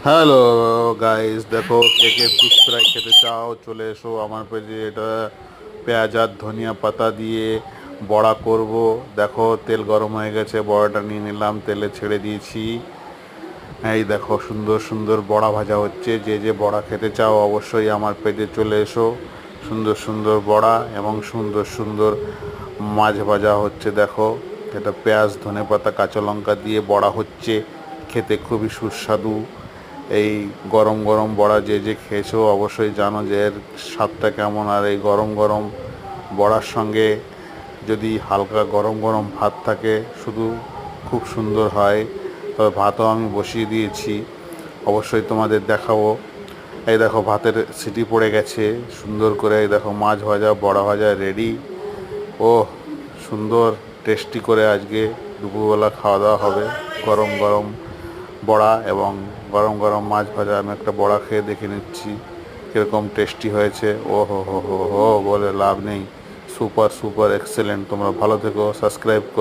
Hello guys, দেখো কে কে fish fry খেতে চাও চলে এসো আমার পেজে। এটা পেঁয়াজ আর ধনিয়া পাতা দিয়ে বড়া করব। দেখো তেল গরম হয়ে গেছে, বড়াটা নিয়ে নিলাম, তেলে ছেড়ে দিয়েছি। এই দেখো সুন্দর সুন্দর বড়া ভাজা হচ্ছে। যে যে বড়া খেতে চাও অবশ্যই আমার পেজে চলে এসো। সুন্দর সুন্দর বড়া এবং সুন্দর সুন্দর মাছ ভাজা হচ্ছে। দেখো এটা পেঁয়াজ ধনেপাতা কাঁচা লঙ্কা দিয়ে বড়া হচ্ছে, খেতে খুবই সুস্বাদু। এই গরম গরম বড়া যে যে খেয়েছো অবশ্যই জানো যে এর স্বাদটা কেমন। আর এই গরম গরম বড়ার সঙ্গে যদি হালকা গরম গরম ভাত থাকে শুধু খুব সুন্দর হয়। তবে ভাতও আমি বসিয়ে দিয়েছি, অবশ্যই তোমাদের দেখাবো। এই দেখো ভাতের সিটি পড়ে গেছে সুন্দর করে। এই দেখো মাছ ভাজা বড়া ভাজা রেডি। ও সুন্দর টেস্টি করে আজকে দুপুরবেলা খাওয়া দাওয়া হবে। গরম গরম বড়া এবং গরম গরম মাছ ভাজা। আমি একটা বড়া খেয়ে দেখে নিচ্ছি কীরকম টেস্টি হয়েছে। ও হো হো হো হো বলে লাভ নেই, সুপার সুপার এক্সেলেন্ট। তোমরা ভালো থেকো, সাবস্ক্রাইব করো।